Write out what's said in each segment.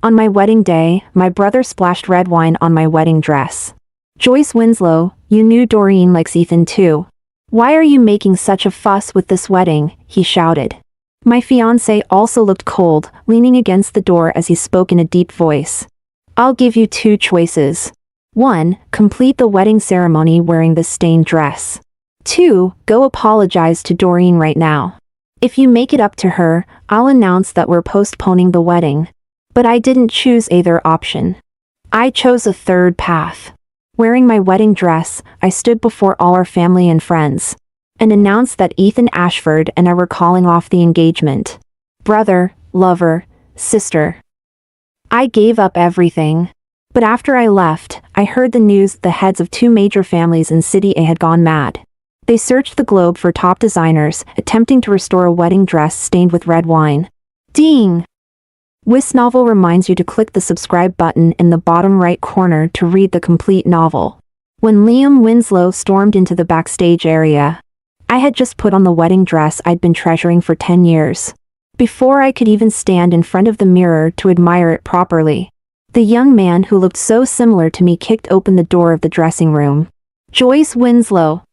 On my wedding day, my brother splashed red wine on my wedding dress. Joyce Winslow, you knew Doreen likes Ethan too. Why are you making such a fuss with this wedding? He shouted. My fiance also looked cold, leaning against the door as he spoke in a deep voice. I'll give you two choices. 1. Complete the wedding ceremony wearing this stained dress. 2. Go apologize to Doreen right now. If you make it up to her, I'll announce that we're postponing the wedding. But I didn't choose either option. I chose a third path. Wearing my wedding dress, I stood before all our family and friends and announced that Ethan Ashford and I were calling off the engagement. Brother, lover, sister. I gave up everything. But after I left, I heard the news the heads of two major families in City A had gone mad. They searched the globe for top designers, attempting to restore a wedding dress stained with red wine. Ding! webnovel reminds you to click the subscribe button in the bottom right corner to read the complete novel. When Liam Winslow stormed into the backstage area, I had just put on the wedding dress I'd been treasuring for 10 years. Before I could even stand in front of the mirror to admire it properly, the young man who looked so similar to me kicked open the door of the dressing room. Joyce Winslow.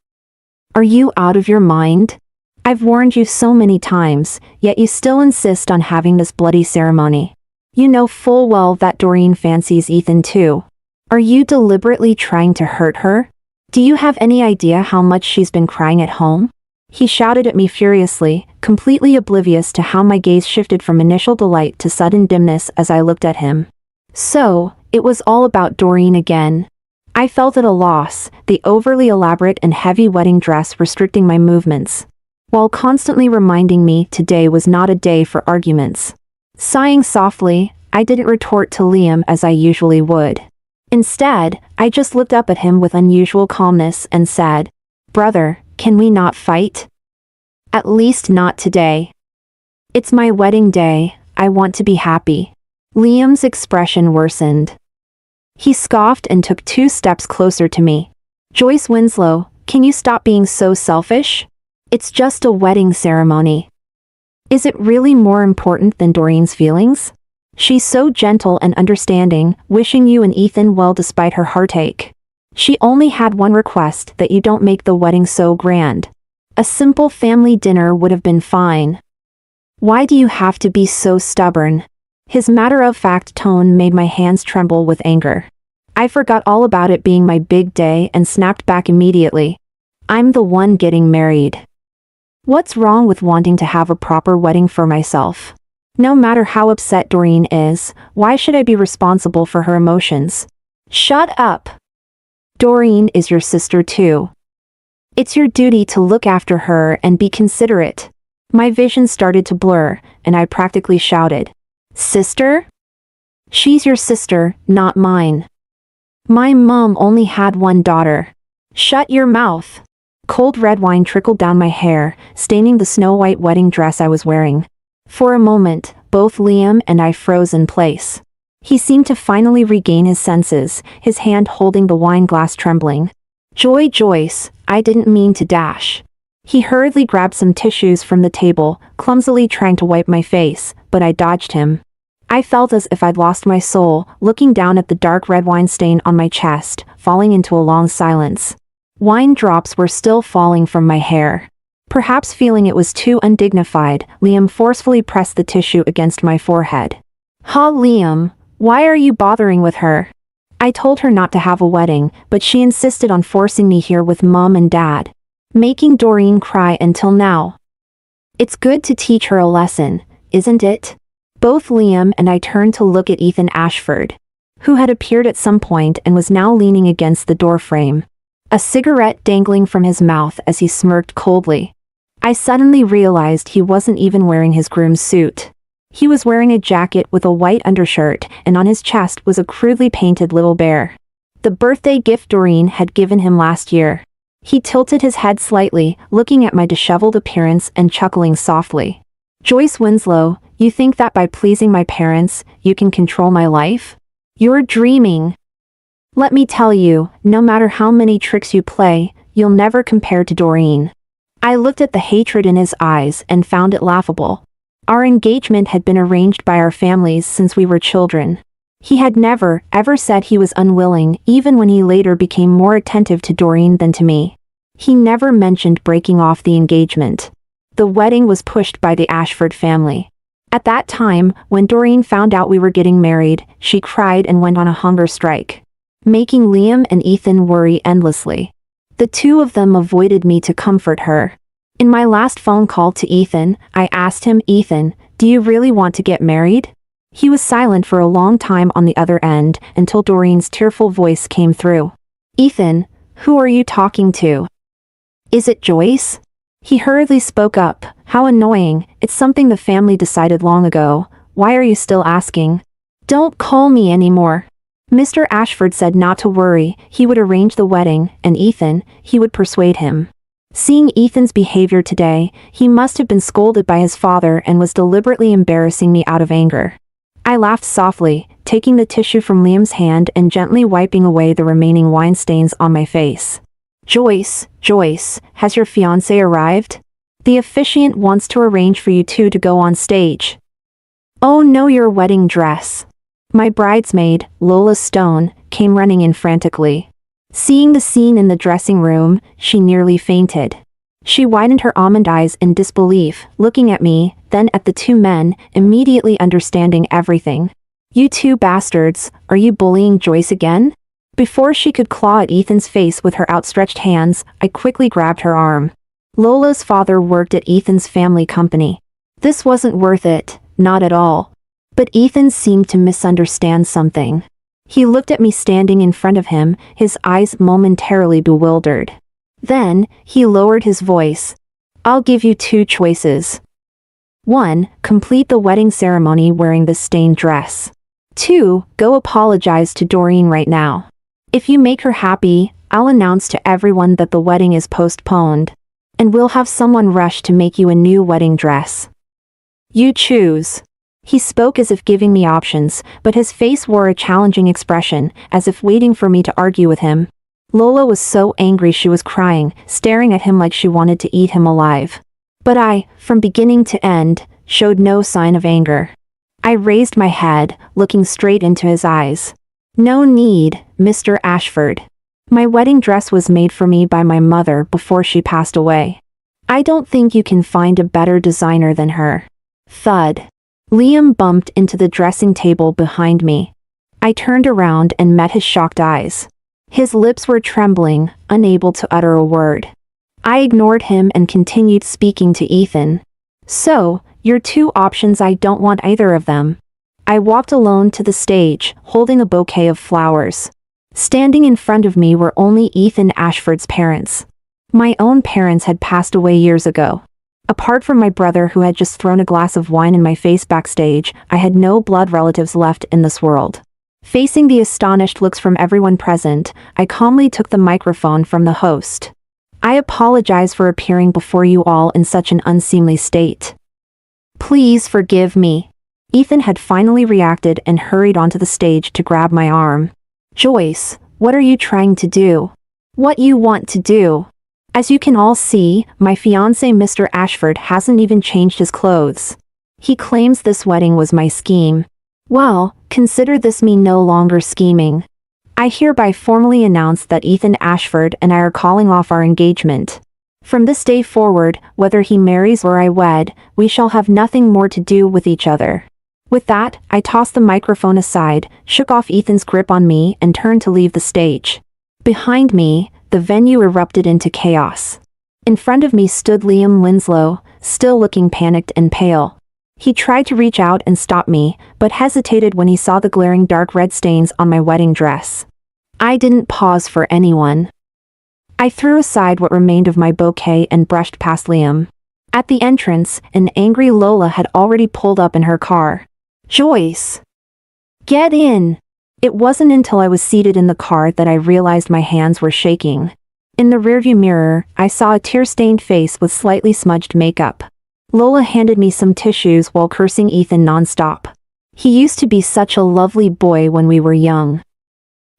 Are you out of your mind? I've warned you so many times, yet you still insist on having this bloody ceremony. You know full well that Doreen fancies Ethan too. Are you deliberately trying to hurt her? Do you have any idea how much she's been crying at home? He shouted at me furiously, completely oblivious to how my gaze shifted from initial delight to sudden dimness as I looked at him. So, it was all about Doreen again. I felt at a loss, the overly elaborate and heavy wedding dress restricting my movements, while constantly reminding me today was not a day for arguments. Sighing softly, I didn't retort to Liam as I usually would. Instead, I just looked up at him with unusual calmness and said, Brother, can we not fight? At least not today. It's my wedding day, I want to be happy. Liam's expression worsened. He scoffed and took 2 steps closer to me. Joyce Winslow, can you stop being so selfish? It's just a wedding ceremony. Is it really more important than Doreen's feelings? She's so gentle and understanding, wishing you and Ethan well despite her heartache. She only had one request, that you don't make the wedding so grand. A simple family dinner would have been fine. Why do you have to be so stubborn? His matter-of-fact tone made my hands tremble with anger. I forgot all about it being my big day and snapped back immediately. I'm the one getting married. What's wrong with wanting to have a proper wedding for myself? No matter how upset Doreen is, why should I be responsible for her emotions? Shut up. Doreen is your sister too. It's your duty to look after her and be considerate. My vision started to blur, and I practically shouted. Sister? She's your sister, not mine. My mom only had one daughter. Shut your mouth. Cold red wine trickled down my hair, staining the snow-white wedding dress I was wearing. For a moment, both Liam and I froze in place. He seemed to finally regain his senses, his hand holding the wine glass trembling. Joyce, I didn't mean to dash. He hurriedly grabbed some tissues from the table, clumsily trying to wipe my face, but I dodged him. I felt as if I'd lost my soul, looking down at the dark red wine stain on my chest, falling into a long silence. Wine drops were still falling from my hair. Perhaps feeling it was too undignified, Liam forcefully pressed the tissue against my forehead. Liam, why are you bothering with her? I told her not to have a wedding, but she insisted on forcing me here with Mom and Dad, making Doreen cry until now. It's good to teach her a lesson, isn't it? Both Liam and I turned to look at Ethan Ashford, who had appeared at some point and was now leaning against the doorframe, a cigarette dangling from his mouth as he smirked coldly. I suddenly realized he wasn't even wearing his groom's suit. He was wearing a jacket with a white undershirt, and on his chest was a crudely painted little bear. The birthday gift Doreen had given him last year. He tilted his head slightly, looking at my disheveled appearance and chuckling softly. Joyce Winslow, you think that by pleasing my parents, you can control my life? You're dreaming. Let me tell you, no matter how many tricks you play, you'll never compare to Doreen. I looked at the hatred in his eyes and found it laughable. Our engagement had been arranged by our families since we were children. He had never, ever said he was unwilling, even when he later became more attentive to Doreen than to me. He never mentioned breaking off the engagement. The wedding was pushed by the Ashford family. At that time, when Doreen found out we were getting married, she cried and went on a hunger strike, making Liam and Ethan worry endlessly. The two of them avoided me to comfort her. In my last phone call to Ethan, I asked him, "Ethan, do you really want to get married?" He was silent for a long time on the other end until Doreen's tearful voice came through. "Ethan, who are you talking to? Is it Joyce?" He hurriedly spoke up. "How annoying, it's something the family decided long ago. Why are you still asking?" "Don't call me anymore." Mr. Ashford said not to worry, he would arrange the wedding, and Ethan, he would persuade him. Seeing Ethan's behavior today, he must have been scolded by his father and was deliberately embarrassing me out of anger. I laughed softly, taking the tissue from Liam's hand and gently wiping away the remaining wine stains on my face. Joyce, has your fiance arrived? The officiant wants to arrange for you two to go on stage." "Oh no, your wedding dress." My bridesmaid, Lola Stone, came running in frantically. Seeing the scene in the dressing room, she nearly fainted. She widened her almond eyes in disbelief, looking at me, then at the two men, immediately understanding everything. "You two bastards, are you bullying Joyce again?" Before she could claw at Ethan's face with her outstretched hands, I quickly grabbed her arm. Lola's father worked at Ethan's family company. This wasn't worth it, not at all. But Ethan seemed to misunderstand something. He looked at me standing in front of him, his eyes momentarily bewildered. Then, he lowered his voice. "I'll give you two choices. 1. Complete the wedding ceremony wearing this stained dress. 2. Go apologize to Doreen right now. If you make her happy, I'll announce to everyone that the wedding is postponed. And we'll have someone rush to make you a new wedding dress. You choose." He spoke as if giving me options, but his face wore a challenging expression, as if waiting for me to argue with him. Lola was so angry she was crying, staring at him like she wanted to eat him alive. But I, from beginning to end, showed no sign of anger. I raised my head, looking straight into his eyes. "No need, Mr. Ashford. My wedding dress was made for me by my mother before she passed away. I don't think you can find a better designer than her." Thud. Liam bumped into the dressing table behind me. I turned around and met his shocked eyes. His lips were trembling, unable to utter a word. I ignored him and continued speaking to Ethan. "So, your two options, I don't want either of them." I walked alone to the stage, holding a bouquet of flowers. Standing in front of me were only Ethan Ashford's parents. My own parents had passed away years ago. Apart from my brother who had just thrown a glass of wine in my face backstage, I had no blood relatives left in this world. Facing the astonished looks from everyone present, I calmly took the microphone from the host. "I apologize for appearing before you all in such an unseemly state. Please forgive me." Ethan had finally reacted and hurried onto the stage to grab my arm. "Joyce, what are you trying to do? What you want to do? As you can all see, my fiancé Mr. Ashford hasn't even changed his clothes. He claims this wedding was my scheme. Well, consider this me no longer scheming. I hereby formally announce that Ethan Ashford and I are calling off our engagement. From this day forward, whether he marries or I wed, we shall have nothing more to do with each other." With that, I tossed the microphone aside, shook off Ethan's grip on me, and turned to leave the stage. Behind me, the venue erupted into chaos. In front of me stood Liam Winslow, still looking panicked and pale. He tried to reach out and stop me, but hesitated when he saw the glaring dark red stains on my wedding dress. I didn't pause for anyone. I threw aside what remained of my bouquet and brushed past Liam. At the entrance, an angry Lola had already pulled up in her car. "Joyce! Get in!" It wasn't until I was seated in the car that I realized my hands were shaking. In the rearview mirror, I saw a tear-stained face with slightly smudged makeup. Lola handed me some tissues while cursing Ethan nonstop. "He used to be such a lovely boy when we were young.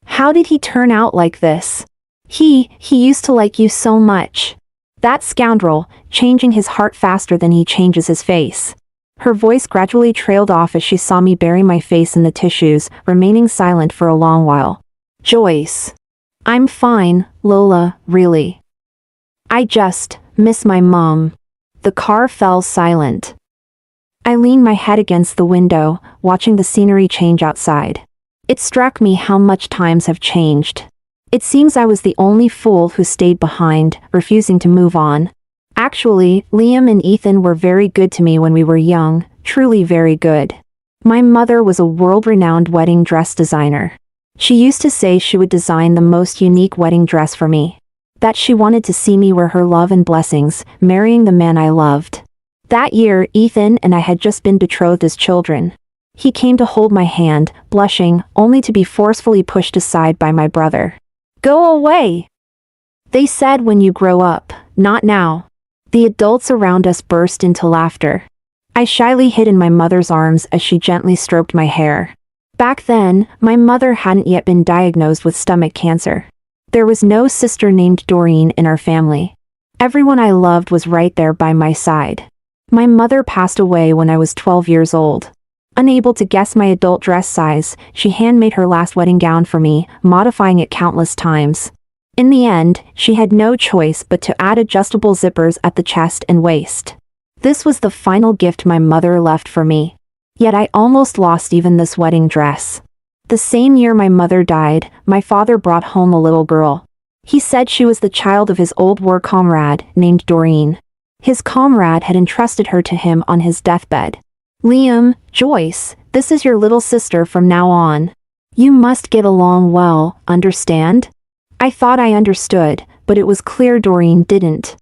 How did he turn out like this? He used to like you so much. That scoundrel, changing his heart faster than he changes his face." Her voice gradually trailed off as she saw me bury my face in the tissues, remaining silent for a long while. Joyce. I'm fine, Lola, really. I just miss my mom. The car fell silent. I leaned my head against the window, watching the scenery change outside. It struck me how much times have changed. It seems I was the only fool who stayed behind, refusing to move on. Actually, Liam and Ethan were very good to me when we were young, truly very good. My mother was a world-renowned wedding dress designer. She used to say she would design the most unique wedding dress for me. That she wanted to see me wear her love and blessings, marrying the man I loved. That year, Ethan and I had just been betrothed as children. He came to hold my hand, blushing, only to be forcefully pushed aside by my brother. Go away! They said when you grow up, not now. The adults around us burst into laughter. I shyly hid in my mother's arms as she gently stroked my hair. Back then, my mother hadn't yet been diagnosed with stomach cancer. There was no sister named Doreen in our family. Everyone I loved was right there by my side. My mother passed away when I was 12 years old. Unable to guess my adult dress size, she handmade her last wedding gown for me, modifying it countless times. In the end, she had no choice but to add adjustable zippers at the chest and waist. This was the final gift my mother left for me. Yet I almost lost even this wedding dress. The same year my mother died, my father brought home a little girl. He said she was the child of his old war comrade, named Doreen. His comrade had entrusted her to him on his deathbed. Liam, Joyce, this is your little sister from now on. You must get along well, understand? I thought I understood, but it was clear Doreen didn't.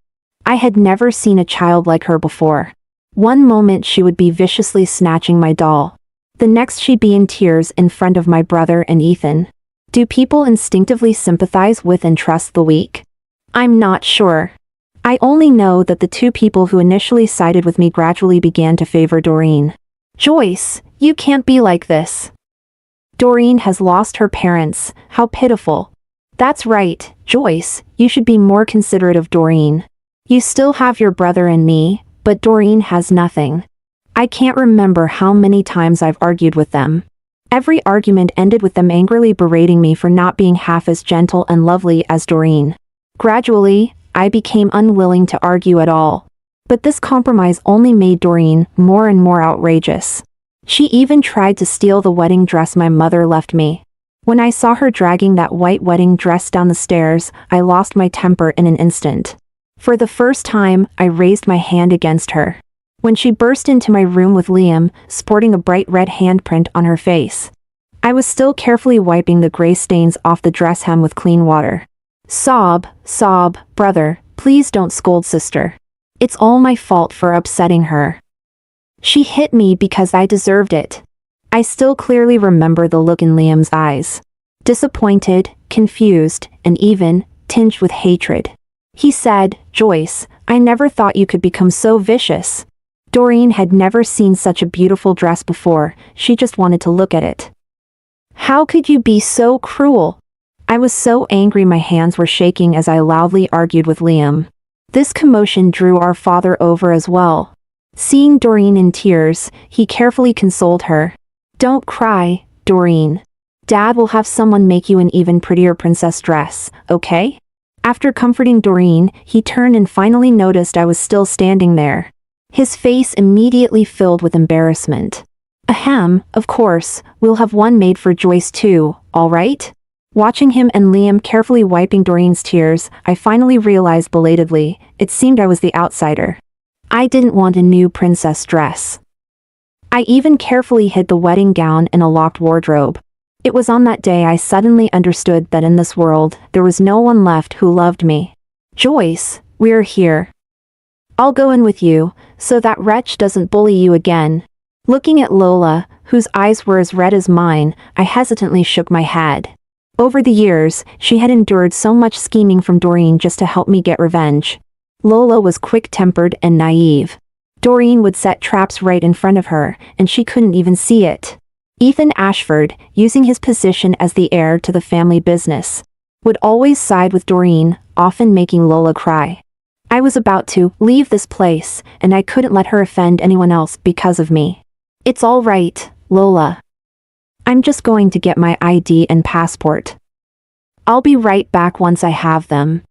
I had never seen a child like her before. One moment she would be viciously snatching my doll. The next she'd be in tears in front of my brother and Ethan. Do people instinctively sympathize with and trust the weak? I'm not sure. I only know that the two people who initially sided with me gradually began to favor Doreen. Joyce, you can't be like this. Doreen has lost her parents, how pitiful. That's right, Joyce, you should be more considerate of Doreen. You still have your brother and me, but Doreen has nothing. I can't remember how many times I've argued with them. Every argument ended with them angrily berating me for not being half as gentle and lovely as Doreen. Gradually, I became unwilling to argue at all. But this compromise only made Doreen more and more outrageous. She even tried to steal the wedding dress my mother left me. When I saw her dragging that white wedding dress down the stairs, I lost my temper in an instant. For the first time, I raised my hand against her. When she burst into my room with Liam, sporting a bright red handprint on her face. I was still carefully wiping the gray stains off the dress hem with clean water. Sob, brother, please don't scold sister. It's all my fault for upsetting her. She hit me because I deserved it. I still clearly remember the look in Liam's eyes. Disappointed, confused, and even tinged with hatred. He said, Joyce, I never thought you could become so vicious. Doreen had never seen such a beautiful dress before, she just wanted to look at it. How could you be so cruel? I was so angry my hands were shaking as I loudly argued with Liam. This commotion drew our father over as well. Seeing Doreen in tears, he carefully consoled her. Don't cry, Doreen. Dad will have someone make you an even prettier princess dress, okay? After comforting Doreen, he turned and finally noticed I was still standing there. His face immediately filled with embarrassment. Ahem, of course, we'll have one made for Joyce too, all right? Watching him and Liam carefully wiping Doreen's tears, I finally realized belatedly, it seemed I was the outsider. I didn't want a new princess dress. I even carefully hid the wedding gown in a locked wardrobe. It was on that day I suddenly understood that in this world, there was no one left who loved me. Joyce, we're here. I'll go in with you, so that wretch doesn't bully you again. Looking at Lola, whose eyes were as red as mine, I hesitantly shook my head. Over the years, she had endured so much scheming from Doreen just to help me get revenge. Lola was quick-tempered and naive. Doreen would set traps right in front of her, and she couldn't even see it. Ethan Ashford, using his position as the heir to the family business, would always side with Doreen, often making Lola cry. I was about to leave this place, and I couldn't let her offend anyone else because of me. It's all right, Lola. I'm just going to get my ID and passport. I'll be right back once I have them.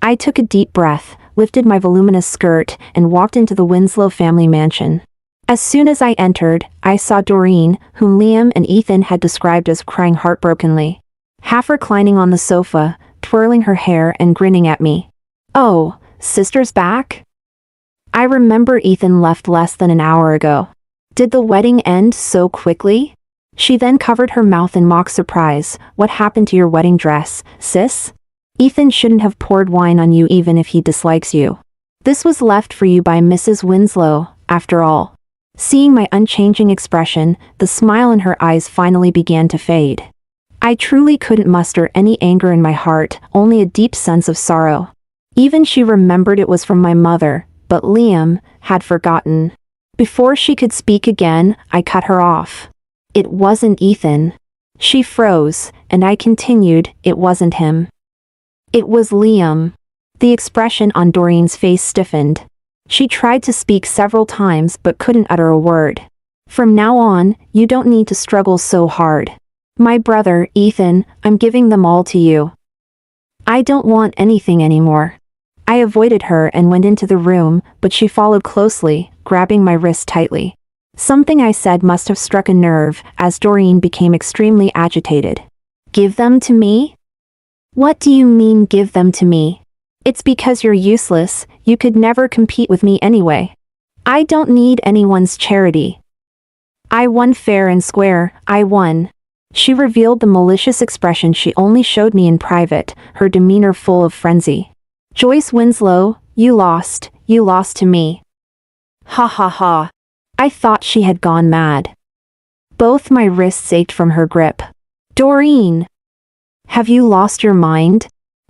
I took a deep breath, lifted my voluminous skirt, and walked into the Winslow family mansion. As soon as I entered, I saw Doreen, whom Liam and Ethan had described as crying heartbrokenly, half reclining on the sofa, twirling her hair and grinning at me. Oh, sister's back? I remember Ethan left less than an hour ago. Did the wedding end so quickly? She then covered her mouth in mock surprise. What happened to your wedding dress, sis? Ethan shouldn't have poured wine on you even if he dislikes you. This was left for you by Mrs. Winslow, after all. Seeing my unchanging expression, the smile in her eyes finally began to fade. I truly couldn't muster any anger in my heart, only a deep sense of sorrow. Even she remembered it was from my mother, but Liam had forgotten. Before she could speak again, I cut her off. It wasn't Ethan. She froze, and I continued, it wasn't him. It was Liam. The expression on Doreen's face stiffened. She tried to speak several times but couldn't utter a word. From now on, you don't need to struggle so hard. My brother, Ethan, I'm giving them all to you. I don't want anything anymore. I avoided her and went into the room, but she followed closely, grabbing my wrist tightly. Something I said must have struck a nerve, as Doreen became extremely agitated. Give them to me? What do you mean give them to me? It's because you're useless, you could never compete with me anyway. I don't need anyone's charity. I won fair and square, I won. She revealed the malicious expression she only showed me in private, her demeanor full of frenzy. Joyce Winslow, you lost to me. Ha ha ha. I thought she had gone mad. Both my wrists ached from her grip. Doreen! Have you lost your mind?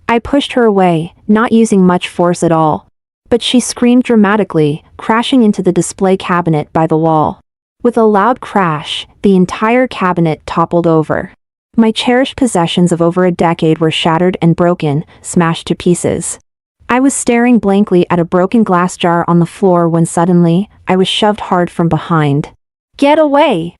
I pushed her away, not using much force at all. But she screamed dramatically, crashing into the display cabinet by the wall. With a loud crash, the entire cabinet toppled over. My cherished possessions of over a decade were shattered and broken, smashed to pieces. I was staring blankly at a broken glass jar on the floor when suddenly, I was shoved hard from behind. Get away!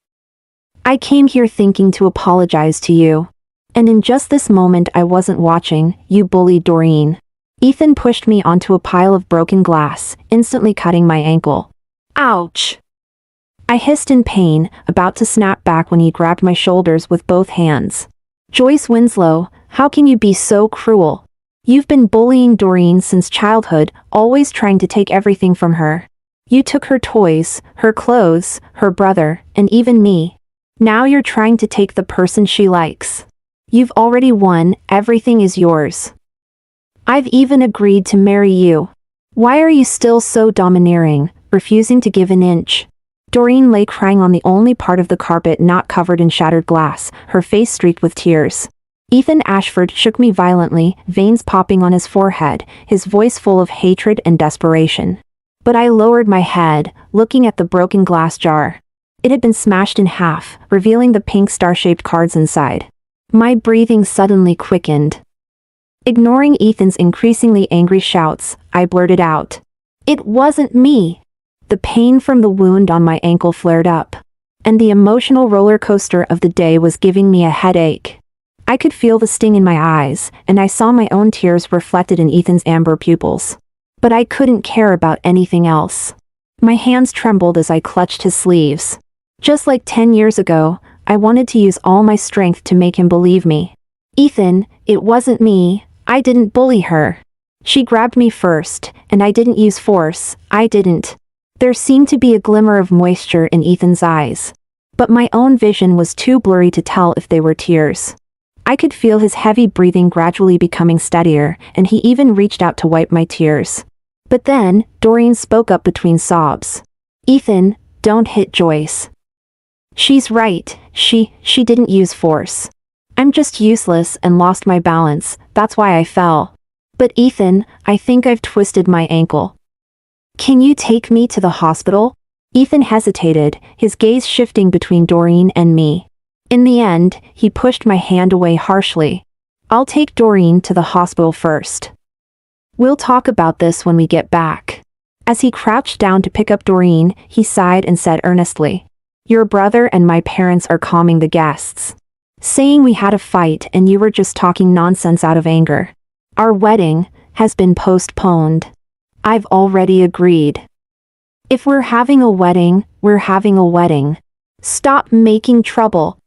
I came here thinking to apologize to you. And in just this moment I wasn't watching, you bullied Doreen. Ethan pushed me onto a pile of broken glass, instantly cutting my ankle. Ouch! I hissed in pain, about to snap back when he grabbed my shoulders with both hands. Joyce Winslow, how can you be so cruel? You've been bullying Doreen since childhood, always trying to take everything from her. You took her toys, her clothes, her brother, and even me. Now you're trying to take the person she likes. You've already won, everything is yours. I've even agreed to marry you. Why are you still so domineering, refusing to give an inch? Doreen lay crying on the only part of the carpet not covered in shattered glass, her face streaked with tears. Ethan Ashford shook me violently, veins popping on his forehead, his voice full of hatred and desperation. But I lowered my head, looking at the broken glass jar. It had been smashed in half, revealing the pink star-shaped cards inside. My breathing suddenly quickened. Ignoring Ethan's increasingly angry shouts, I blurted out. It wasn't me. The pain from the wound on my ankle flared up. And the emotional roller coaster of the day was giving me a headache. I could feel the sting in my eyes, and I saw my own tears reflected in Ethan's amber pupils. But I couldn't care about anything else. My hands trembled as I clutched his sleeves. Just like 10 years ago, I wanted to use all my strength to make him believe me. Ethan, it wasn't me, I didn't bully her. She grabbed me first, and I didn't use force, I didn't. There seemed to be a glimmer of moisture in Ethan's eyes. But my own vision was too blurry to tell if they were tears. I could feel his heavy breathing gradually becoming steadier, and he even reached out to wipe my tears. But then, Doreen spoke up between sobs. Ethan, don't hit Joyce. She's right, she didn't use force. I'm just useless and lost my balance, that's why I fell. But Ethan, I think I've twisted my ankle. Can you take me to the hospital? Ethan hesitated, his gaze shifting between Doreen and me. In the end, he pushed my hand away harshly. I'll take Doreen to the hospital first. We'll talk about this when we get back. As he crouched down to pick up Doreen, he sighed and said earnestly, "Your brother and my parents are calming the guests, saying we had a fight and you were just talking nonsense out of anger. Our wedding has been postponed. I've already agreed. If we're having a wedding, we're having a wedding. Stop making trouble.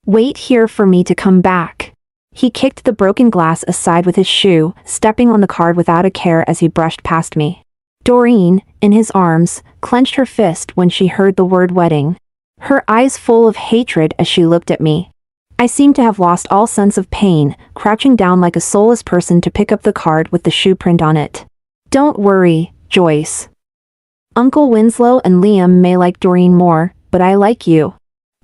Wait here for me to come back." He kicked the broken glass aside with his shoe, stepping on the card without a care as he brushed past me. Doreen, in his arms, clenched her fist when she heard the word wedding, her eyes full of hatred as she looked at me. I seemed to have lost all sense of pain, crouching down like a soulless person to pick up the card with the shoe print on it. "Don't worry, Joyce. Uncle Winslow and Liam may like Doreen more, but I like you.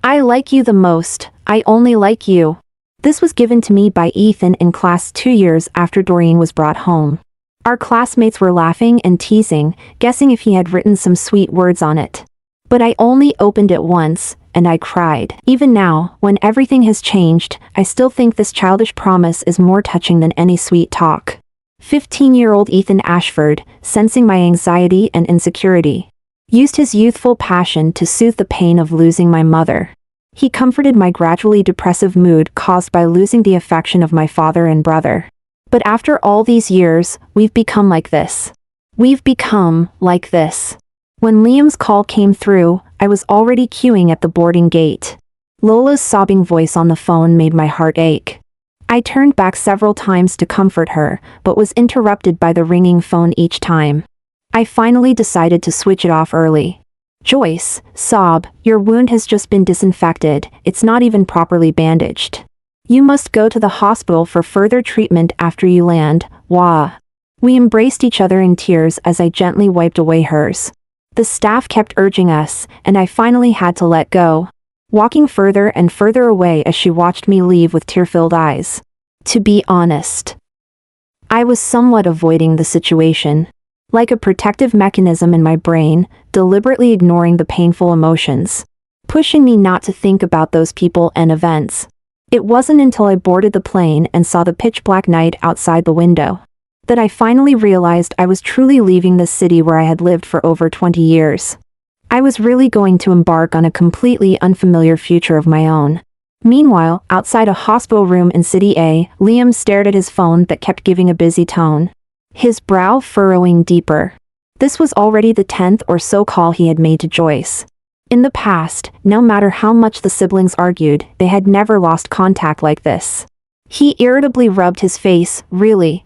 I like you the most. I only like you." This was given to me by Ethan in class 2 years after Doreen was brought home. Our classmates were laughing and teasing, guessing if he had written some sweet words on it. But I only opened it once, and I cried. Even now, when everything has changed, I still think this childish promise is more touching than any sweet talk. 15-year-old Ethan Ashford, sensing my anxiety and insecurity, used his youthful passion to soothe the pain of losing my mother. He comforted my gradually depressive mood caused by losing the affection of my father and brother. But after all these years, we've become like this. We've become like this. When Liam's call came through, I was already queuing at the boarding gate. Lola's sobbing voice on the phone made my heart ache. I turned back several times to comfort her, but was interrupted by the ringing phone each time. I finally decided to switch it off early. "Joyce, sob, your wound has just been disinfected, it's not even properly bandaged. You must go to the hospital for further treatment after you land, wah." We embraced each other in tears as I gently wiped away hers. The staff kept urging us, and I finally had to let go, walking further and further away as she watched me leave with tear-filled eyes. To be honest, I was somewhat avoiding the situation, like a protective mechanism in my brain, deliberately ignoring the painful emotions, pushing me not to think about those people and events. It wasn't until I boarded the plane and saw the pitch-black night outside the window that I finally realized I was truly leaving the city where I had lived for over 20 years. I was really going to embark on a completely unfamiliar future of my own. Meanwhile, outside a hospital room in City A, Liam stared at his phone that kept giving a busy tone, his brow furrowing deeper. This was already the 10th or so call he had made to Joyce. In the past, no matter how much the siblings argued, they had never lost contact like this. He irritably rubbed his face. Really?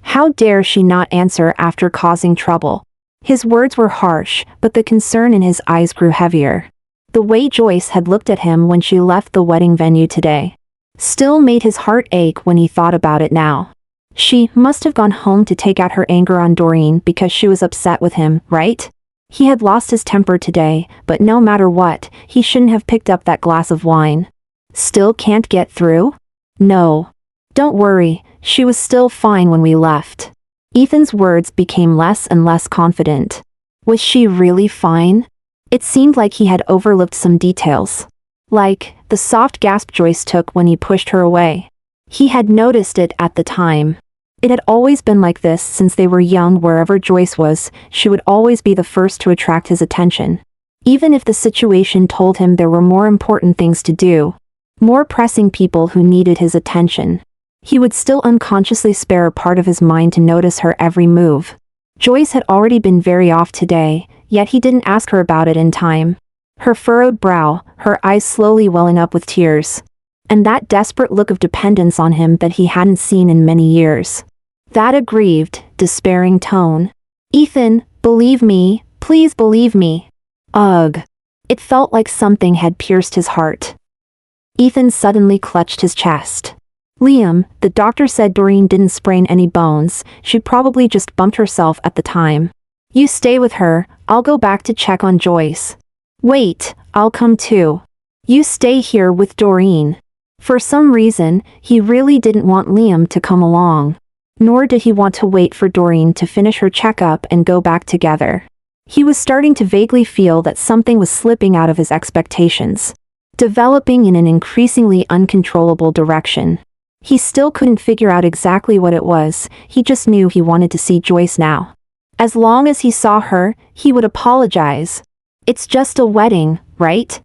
How dare she not answer after causing trouble? His words were harsh, but the concern in his eyes grew heavier. The way Joyce had looked at him when she left the wedding venue today still made his heart ache when he thought about it now. She must have gone home to take out her anger on Doreen because she was upset with him, right? He had lost his temper today, but no matter what, he shouldn't have picked up that glass of wine. Still can't get through? No. Don't worry, she was still fine when we left. Ethan's words became less and less confident. Was she really fine? It seemed like he had overlooked some details. Like, the soft gasp Joyce took when he pushed her away. He had noticed it at the time. It had always been like this since they were young. Wherever Joyce was, she would always be the first to attract his attention. Even if the situation told him there were more important things to do, more pressing people who needed his attention, he would still unconsciously spare a part of his mind to notice her every move. Joyce had already been very off today, yet he didn't ask her about it in time. Her furrowed brow, her eyes slowly welling up with tears, and that desperate look of dependence on him that he hadn't seen in many years. That aggrieved, despairing tone. "Ethan, believe me, please believe me." Ugh. It felt like something had pierced his heart. Ethan suddenly clutched his chest. "Liam, the doctor said Doreen didn't sprain any bones, she probably just bumped herself at the time. You stay with her, I'll go back to check on Joyce." "Wait, I'll come too. You stay here with Doreen." For some reason, he really didn't want Liam to come along. Nor did he want to wait for Doreen to finish her checkup and go back together. He was starting to vaguely feel that something was slipping out of his expectations, developing in an increasingly uncontrollable direction. He still couldn't figure out exactly what it was, he just knew he wanted to see Joyce now. As long as he saw her, he would apologize. It's just a wedding, right?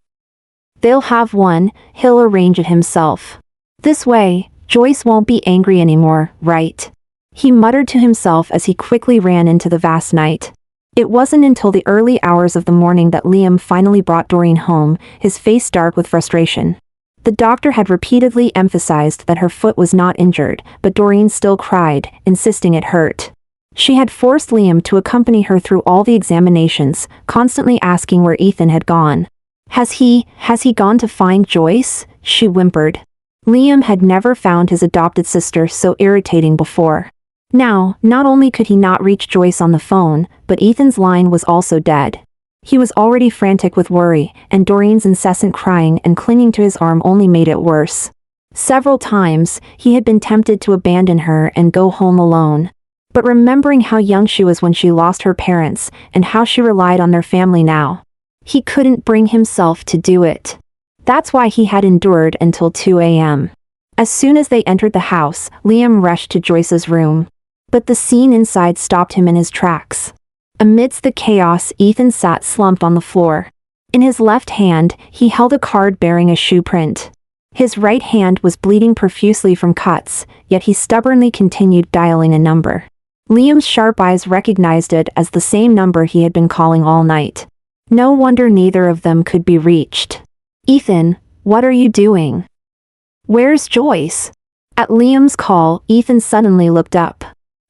They'll have one, he'll arrange it himself. This way, Joyce won't be angry anymore, right? He muttered to himself as he quickly ran into the vast night. It wasn't until the early hours of the morning that Liam finally brought Doreen home, his face dark with frustration. The doctor had repeatedly emphasized that her foot was not injured, but Doreen still cried, insisting it hurt. She had forced Liam to accompany her through all the examinations, constantly asking where Ethan had gone. Has he gone to find Joyce? She whimpered. Liam had never found his adopted sister so irritating before. Now, not only could he not reach Joyce on the phone, but Ethan's line was also dead. He was already frantic with worry, and Doreen's incessant crying and clinging to his arm only made it worse. Several times, he had been tempted to abandon her and go home alone. But remembering how young she was when she lost her parents, and how she relied on their family now, he couldn't bring himself to do it. That's why he had endured until 2 a.m. As soon as they entered the house, Liam rushed to Joyce's room. But the scene inside stopped him in his tracks. Amidst the chaos, Ethan sat slumped on the floor. In his left hand, he held a card bearing a shoe print. His right hand was bleeding profusely from cuts, yet he stubbornly continued dialing a number. Liam's sharp eyes recognized it as the same number he had been calling all night. No wonder neither of them could be reached. Ethan, what are you doing? Where's Joyce? At Liam's call, Ethan suddenly looked up.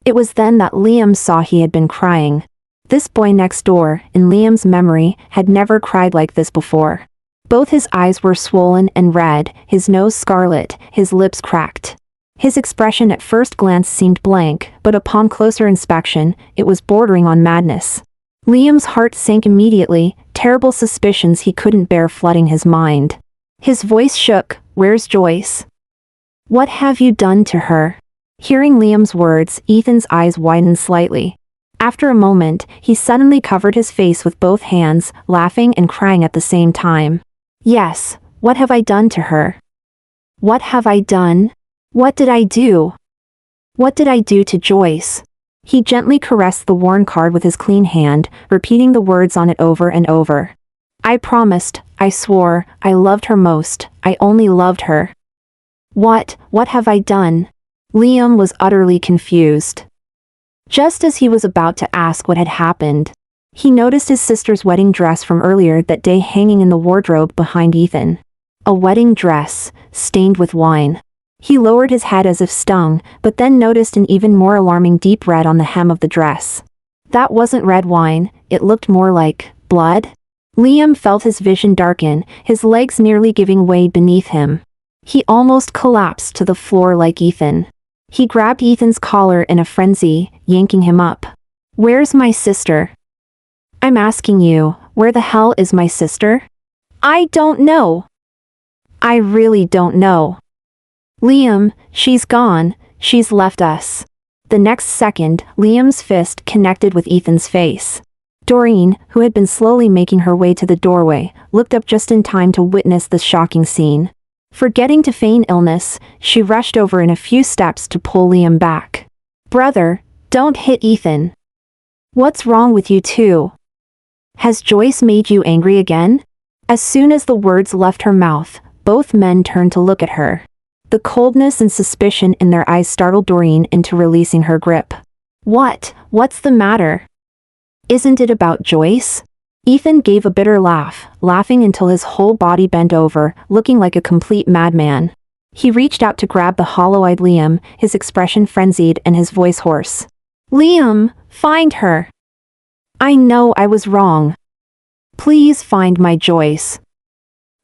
It was then that Liam saw he had been crying. This boy next door, in Liam's memory, had never cried like this before. Both his eyes were swollen and red, his nose scarlet, his lips cracked. His expression at first glance seemed blank, but upon closer inspection, it was bordering on madness. Liam's heart sank immediately, terrible suspicions he couldn't bear flooding his mind. His voice shook. Where's Joyce? What have you done to her? Hearing Liam's words, Ethan's eyes widened slightly. After a moment, he suddenly covered his face with both hands, laughing and crying at the same time. Yes, what have I done to her? What have I done? What did I do? What did I do to Joyce? He gently caressed the worn card with his clean hand, repeating the words on it over and over. I promised, I swore, I loved her most, I only loved her. What have I done? Liam was utterly confused. Just as he was about to ask what had happened, he noticed his sister's wedding dress from earlier that day hanging in the wardrobe behind Ethan. A wedding dress, stained with wine. He lowered his head as if stung, but then noticed an even more alarming deep red on the hem of the dress. That wasn't red wine, it looked more like blood. Liam felt his vision darken, his legs nearly giving way beneath him. He almost collapsed to the floor like Ethan. He grabbed Ethan's collar in a frenzy, yanking him up. Where's my sister? I'm asking you, where the hell is my sister? I don't know. I really don't know. Liam, she's gone, she's left us. The next second, Liam's fist connected with Ethan's face. Doreen, who had been slowly making her way to the doorway, looked up just in time to witness the shocking scene. Forgetting to feign illness, she rushed over in a few steps to pull Liam back. Brother, don't hit Ethan. What's wrong with you two? Has Joyce made you angry again? As soon as the words left her mouth, both men turned to look at her. The coldness and suspicion in their eyes startled Doreen into releasing her grip. What's the matter? Isn't it about Joyce? Ethan gave a bitter laugh, laughing until his whole body bent over, looking like a complete madman. He reached out to grab the hollow-eyed Liam, his expression frenzied and his voice hoarse. Liam, find her. I know I was wrong. Please find my Joyce.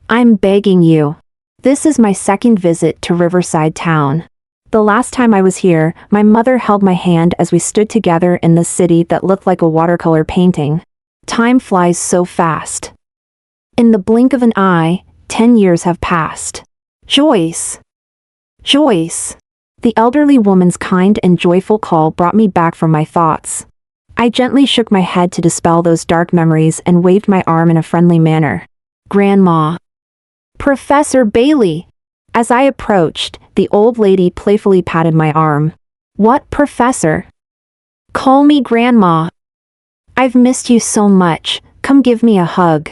I'm begging you. This is my second visit to Riverside Town. The last time I was here, my mother held my hand as we stood together in the city that looked like a watercolor painting. Time flies so fast. In the blink of an eye, 10 years have passed. Joyce! Joyce! The elderly woman's kind and joyful call brought me back from my thoughts. I gently shook my head to dispel those dark memories and waved my arm in a friendly manner. Grandma! Professor Bailey! As I approached, the old lady playfully patted my arm. "What, Professor?" "Call me Grandma. I've missed you so much, come give me a hug."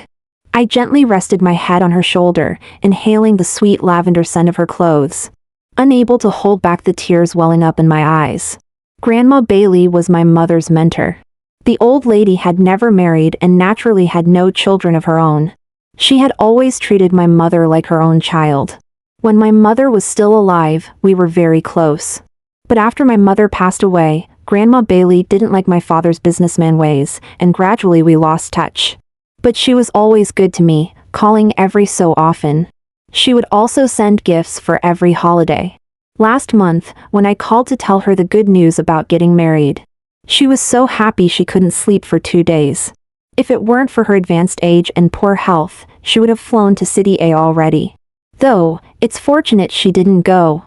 I gently rested my head on her shoulder, inhaling the sweet lavender scent of her clothes, unable to hold back the tears welling up in my eyes. Grandma Bailey was my mother's mentor. The old lady had never married and naturally had no children of her own. She had always treated my mother like her own child. When my mother was still alive, we were very close. But after my mother passed away, Grandma Bailey didn't like my father's businessman ways, and gradually we lost touch. But she was always good to me, calling every so often. She would also send gifts for every holiday. Last month, when I called to tell her the good news about getting married, she was so happy she couldn't sleep for 2 days. If it weren't for her advanced age and poor health, she would have flown to City A already. Though, it's fortunate she didn't go.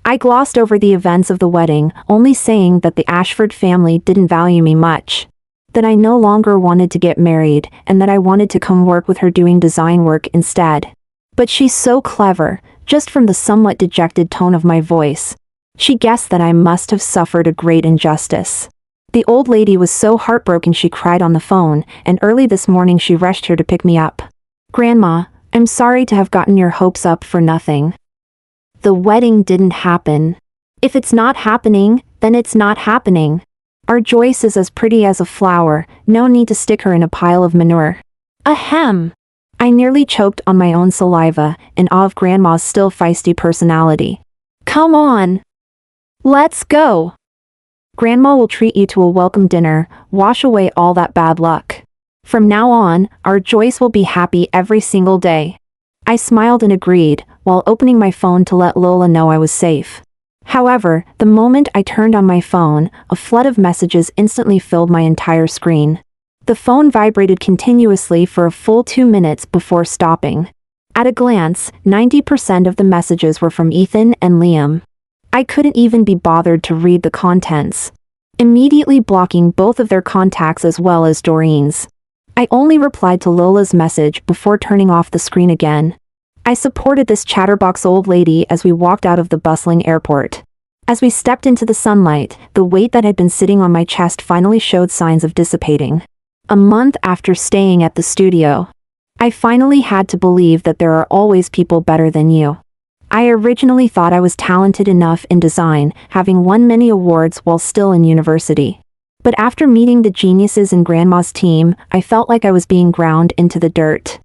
I glossed over the events of the wedding, only saying that the Ashford family didn't value me much, that I no longer wanted to get married, and that I wanted to come work with her doing design work instead. But she's so clever, just from the somewhat dejected tone of my voice. She guessed that I must have suffered a great injustice. The old lady was so heartbroken she cried on the phone, and early this morning she rushed here to pick me up. "Grandma, I'm sorry to have gotten your hopes up for nothing. The wedding didn't happen. If it's not happening, then it's not happening. Our Joyce is as pretty as a flower, no need to stick her in a pile of manure." Ahem! I nearly choked on my own saliva, in awe of Grandma's still feisty personality. "Come on! Let's go! Grandma will treat you to a welcome dinner, wash away all that bad luck. From now on, our Joyce will be happy every single day." I smiled and agreed, while opening my phone to let Lola know I was safe. However, the moment I turned on my phone, a flood of messages instantly filled my entire screen. The phone vibrated continuously for a full 2 minutes before stopping. At a glance, 90% of the messages were from Ethan and Liam. I couldn't even be bothered to read the contents, immediately blocking both of their contacts as well as Doreen's. I only replied to Lola's message before turning off the screen again. I supported this chatterbox old lady as we walked out of the bustling airport. As we stepped into the sunlight, the weight that had been sitting on my chest finally showed signs of dissipating. A month after staying at the studio, I finally had to believe that there are always people better than you. I originally thought I was talented enough in design, having won many awards while still in university. But after meeting the geniuses in Grandma's team, I felt like I was being ground into the dirt.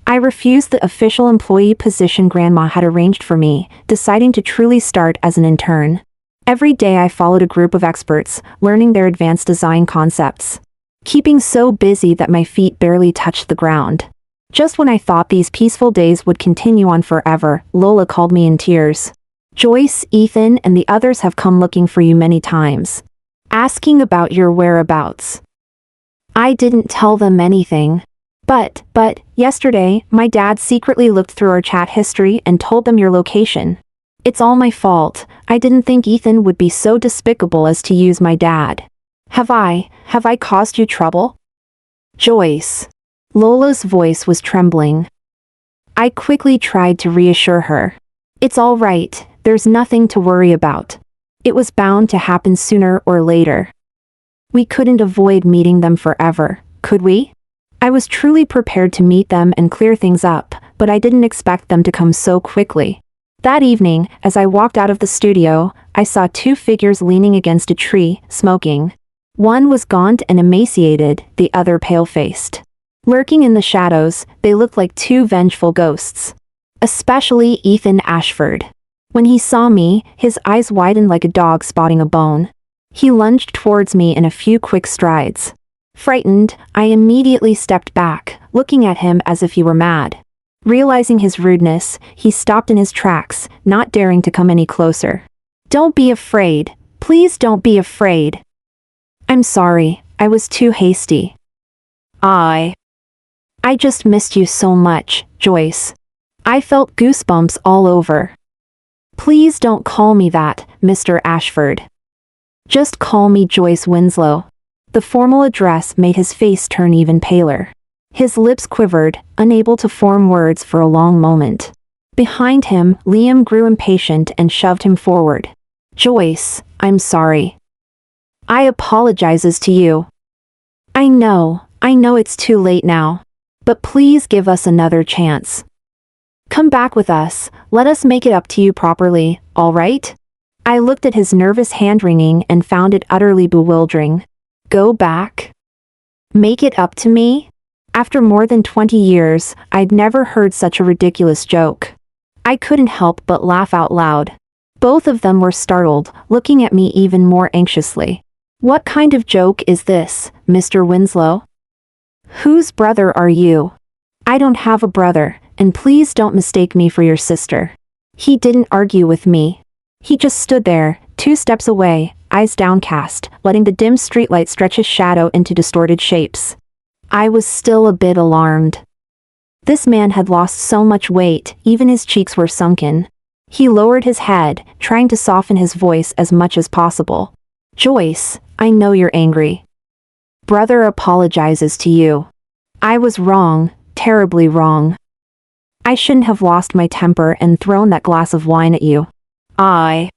I refused the official employee position Grandma had arranged for me, deciding to truly start as an intern. Every day I followed a group of experts, learning their advanced design concepts, keeping so busy that my feet barely touched the ground. Just when I thought these peaceful days would continue on forever, Lola called me in tears. "Joyce, Ethan, and the others have come looking for you many times, asking about your whereabouts." I didn't tell them anything. But, yesterday, my dad secretly looked through our chat history and told them your location. It's all my fault. I didn't think Ethan would be so despicable as to use my dad. Have I caused you trouble? Joyce. Lola's voice was trembling. I quickly tried to reassure her. It's all right, there's nothing to worry about. It was bound to happen sooner or later. We couldn't avoid meeting them forever, could we? I was truly prepared to meet them and clear things up, but I didn't expect them to come so quickly. That evening, as I walked out of the studio, I saw 2 figures leaning against a tree, smoking. One was gaunt and emaciated, the other pale-faced. Lurking in the shadows, they looked like 2 vengeful ghosts. Especially Ethan Ashford. When he saw me, his eyes widened like a dog spotting a bone. He lunged towards me in a few quick strides. Frightened, I immediately stepped back, looking at him as if he were mad. Realizing his rudeness, he stopped in his tracks, not daring to come any closer. "Don't be afraid. Please don't be afraid." "I'm sorry, I was too hasty. I just missed you so much, Joyce." I felt goosebumps all over. "Please don't call me that, Mr. Ashford. Just call me Joyce Winslow." The formal address made his face turn even paler. His lips quivered, unable to form words for a long moment. Behind him, Liam grew impatient and shoved him forward. Joyce, I'm sorry. I apologizes to you. I know it's too late now. But please give us another chance. Come back with us, let us make it up to you properly, all right? I looked at his nervous hand-wringing and found it utterly bewildering. Go back? Make it up to me? After more than 20 years, I'd never heard such a ridiculous joke. I couldn't help but laugh out loud. Both of them were startled, looking at me even more anxiously. What kind of joke is this, Mr. Winslow? Whose brother are you? I don't have a brother, and please don't mistake me for your sister. He didn't argue with me. He just stood there, 2 steps away, eyes downcast, letting the dim streetlight stretch his shadow into distorted shapes. I was still a bit alarmed. This man had lost so much weight, even his cheeks were sunken. He lowered his head, trying to soften his voice as much as possible. Joyce, I know you're angry. Brother apologizes to you. I was wrong, terribly wrong. I shouldn't have lost my temper and thrown that glass of wine at you. I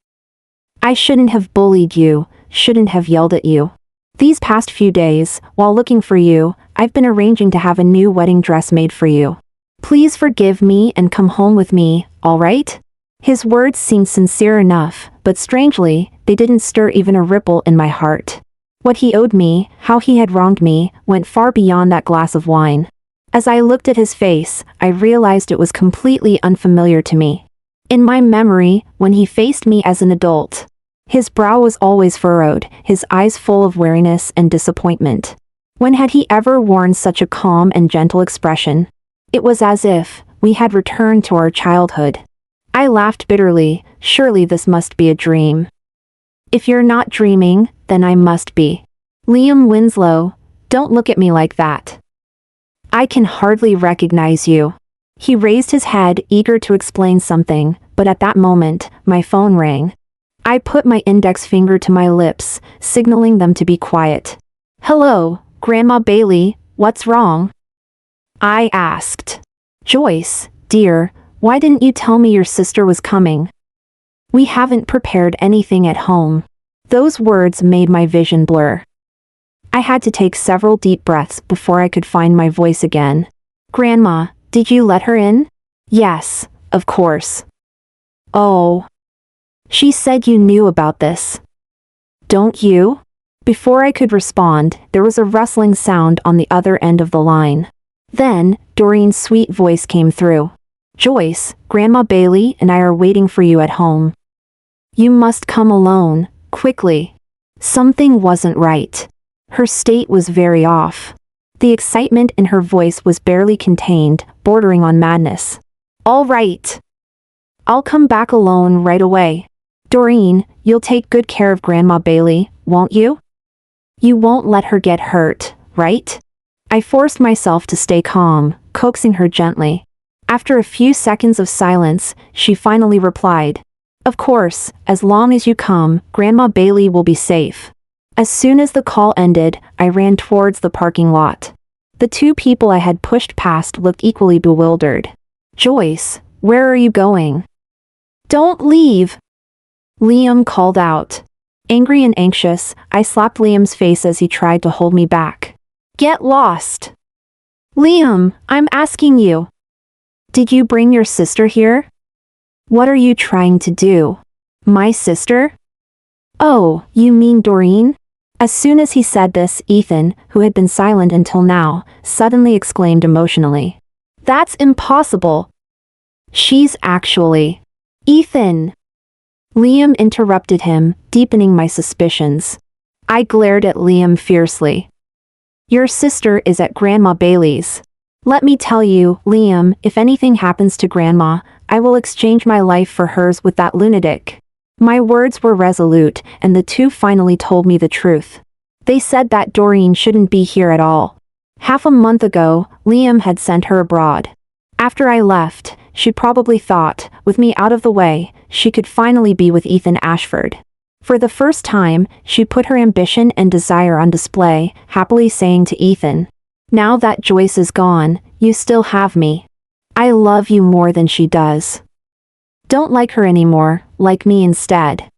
shouldn't have bullied you, shouldn't have yelled at you. These past few days, while looking for you, I've been arranging to have a new wedding dress made for you. Please forgive me and come home with me, all right? His words seemed sincere enough, but strangely, they didn't stir even a ripple in my heart. What he owed me, how he had wronged me, went far beyond that glass of wine. As I looked at his face, I realized it was completely unfamiliar to me. In my memory, when he faced me as an adult, his brow was always furrowed, his eyes full of weariness and disappointment. When had he ever worn such a calm and gentle expression? It was as if we had returned to our childhood. I laughed bitterly, surely this must be a dream. If you're not dreaming, then I must be. Liam Winslow, don't look at me like that. I can hardly recognize you. He raised his head, eager to explain something, but at that moment, my phone rang. I put my index finger to my lips, signaling them to be quiet. Hello, Grandma Bailey, what's wrong? I asked. Joyce, dear, why didn't you tell me your sister was coming? We haven't prepared anything at home. Those words made my vision blur. I had to take several deep breaths before I could find my voice again. Grandma, did you let her in? Yes, of course. Oh. She said you knew about this. Don't you? Before I could respond, there was a rustling sound on the other end of the line. Then, Doreen's sweet voice came through. Joyce, Grandma Bailey and I are waiting for you at home. You must come alone, quickly. Something wasn't right. Her state was very off. The excitement in her voice was barely contained, bordering on madness. All right. I'll come back alone right away. Doreen, you'll take good care of Grandma Bailey, won't you? You won't let her get hurt, right? I forced myself to stay calm, coaxing her gently. After a few seconds of silence, she finally replied. Of course, as long as you come, Grandma Bailey will be safe. As soon as the call ended, I ran towards the parking lot. The 2 people I had pushed past looked equally bewildered. Joyce, where are you going? Don't leave! Liam called out. Angry and anxious, I slapped Liam's face as he tried to hold me back. Get lost! Liam, I'm asking you. Did you bring your sister here? What are you trying to do? My sister? Oh, you mean Doreen? As soon as he said this, Ethan, who had been silent until now, suddenly exclaimed emotionally. That's impossible. She's actually... Ethan! Liam interrupted him, deepening my suspicions. I glared at Liam fiercely. Your sister is at Grandma Bailey's. Let me tell you, Liam, if anything happens to Grandma, I will exchange my life for hers with that lunatic. My words were resolute, and the 2 finally told me the truth. They said that Doreen shouldn't be here at all. Half a month ago, Liam had sent her abroad. After I left, she probably thought, with me out of the way, she could finally be with Ethan Ashford. For the first time, she put her ambition and desire on display, happily saying to Ethan, now that Joyce is gone, you still have me. I love you more than she does. Don't like her anymore, like me instead.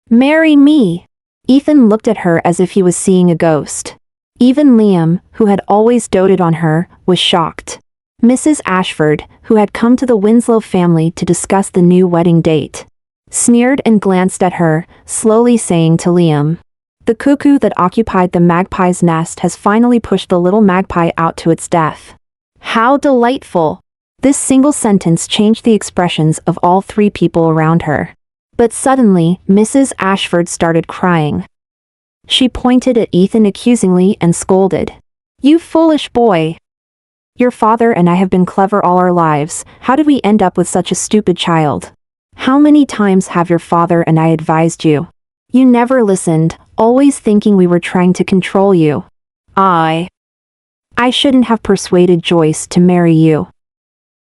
Marry me! Ethan looked at her as if he was seeing a ghost. Even Liam, who had always doted on her, was shocked. Mrs. Ashford, who had come to the Winslow family to discuss the new wedding date, sneered and glanced at her, slowly saying to Liam, "The cuckoo that occupied the magpie's nest has finally pushed the little magpie out to its death." How delightful! This single sentence changed the expressions of all three people around her. But suddenly, Mrs. Ashford started crying. She pointed at Ethan accusingly and scolded. "You foolish boy! Your father and I have been clever all our lives. How did we end up with such a stupid child? How many times have your father and I advised you? You never listened, always thinking we were trying to control you. I shouldn't have persuaded Joyce to marry you.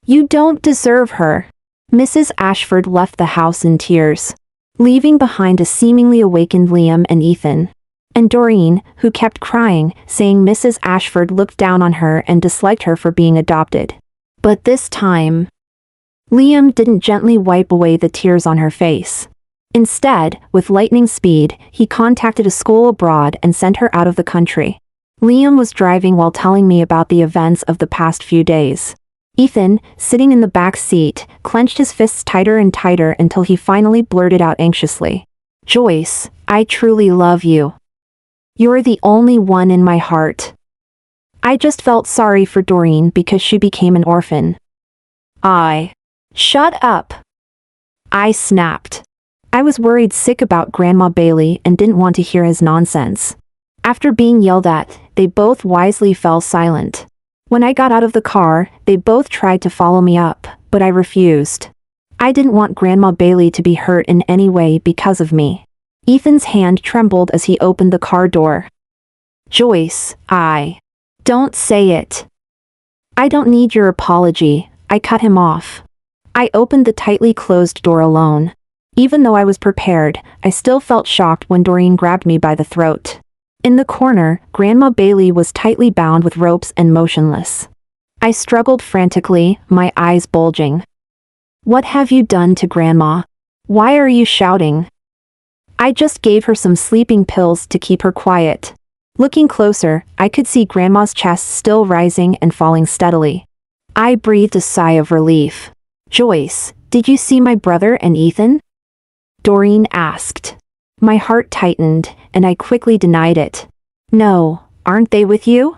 You don't deserve her." Mrs. Ashford left the house in tears, leaving behind a seemingly awakened Liam and Ethan. And Doreen, who kept crying, saying Mrs. Ashford looked down on her and disliked her for being adopted. But this time, Liam didn't gently wipe away the tears on her face. Instead, with lightning speed, he contacted a school abroad and sent her out of the country. Liam was driving while telling me about the events of the past few days. Ethan, sitting in the back seat, clenched his fists tighter and tighter until he finally blurted out anxiously, "Joyce, I truly love you. You're the only one in my heart." I just felt sorry for Doreen because she became an orphan. Shut up! I snapped. I was worried sick about Grandma Bailey and didn't want to hear his nonsense. After being yelled at, they both wisely fell silent. When I got out of the car, they both tried to follow me up, but I refused. I didn't want Grandma Bailey to be hurt in any way because of me. Ethan's hand trembled as he opened the car door. "Joyce, don't say it. I don't need your apology," I cut him off. I opened the tightly closed door alone. Even though I was prepared, I still felt shocked when Doreen grabbed me by the throat. In the corner, Grandma Bailey was tightly bound with ropes and motionless. I struggled frantically, my eyes bulging. "What have you done to Grandma? Why are you shouting?" I just gave her some sleeping pills to keep her quiet. Looking closer, I could see Grandma's chest still rising and falling steadily. I breathed a sigh of relief. "Joyce, did you see my brother and Ethan?" Doreen asked. My heart tightened, and I quickly denied it. "No, aren't they with you?"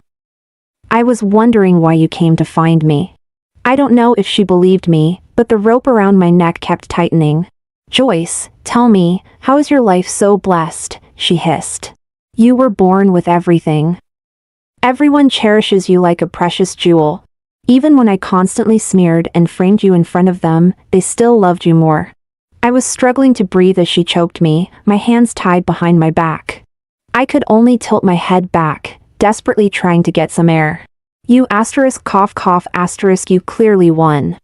I was wondering why you came to find me. I don't know if she believed me, but the rope around my neck kept tightening. "Joyce, tell me, how is your life so blessed?" she hissed. "You were born with everything. Everyone cherishes you like a precious jewel. Even when I constantly smeared and framed you in front of them, they still loved you more." I was struggling to breathe as she choked me, my hands tied behind my back. I could only tilt my head back, desperately trying to get some air. "You cough cough you clearly won.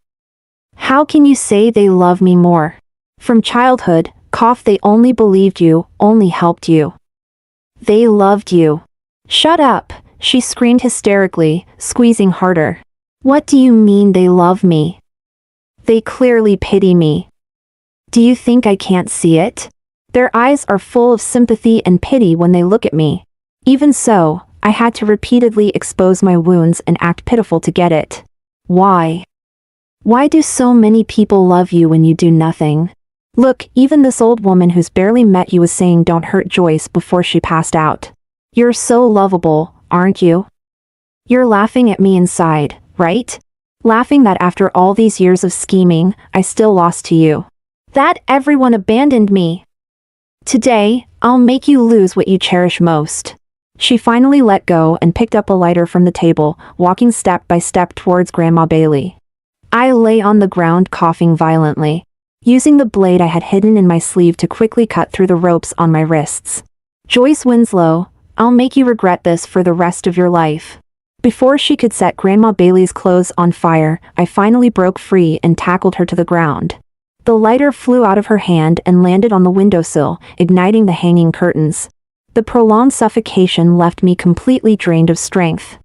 How can you say they love me more? From childhood, cough they only believed you, only helped you. They loved you." "Shut up," she screamed hysterically, squeezing harder. "What do you mean they love me? They clearly pity me. Do you think I can't see it? Their eyes are full of sympathy and pity when they look at me. Even so, I had to repeatedly expose my wounds and act pitiful to get it. Why? Why do so many people love you when you do nothing? Look, even this old woman who's barely met you was saying don't hurt Joyce before she passed out. You're so lovable, aren't you? You're laughing at me inside, right? Laughing that after all these years of scheming, I still lost to you. That everyone abandoned me. Today, I'll make you lose what you cherish most." She finally let go and picked up a lighter from the table, walking step by step towards Grandma Bailey. I lay on the ground coughing violently, using the blade I had hidden in my sleeve to quickly cut through the ropes on my wrists. "Joyce Winslow, I'll make you regret this for the rest of your life." Before she could set Grandma Bailey's clothes on fire, I finally broke free and tackled her to the ground. The lighter flew out of her hand and landed on the windowsill, igniting the hanging curtains. The prolonged suffocation left me completely drained of strength.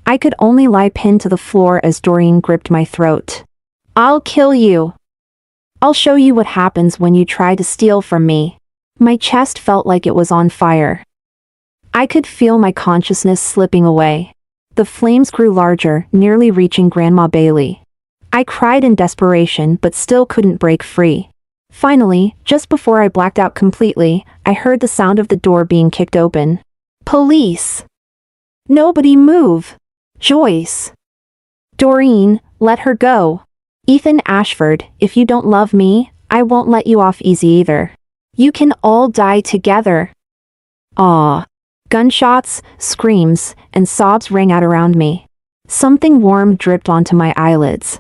I could only lie pinned to the floor as Doreen gripped my throat. "I'll kill you." I'll show you what happens when you try to steal from me. My chest felt like it was on fire. I could feel my consciousness slipping away. The flames grew larger, nearly reaching Grandma Bailey. I cried in desperation but still couldn't break free. Finally, just before I blacked out completely, I heard the sound of the door being kicked open. Police! Nobody move! Joyce! Doreen, let her go. Ethan Ashford, if you don't love me, I won't let you off easy either. You can all die together. Ah. Gunshots, screams, and sobs rang out around me. Something warm dripped onto my eyelids.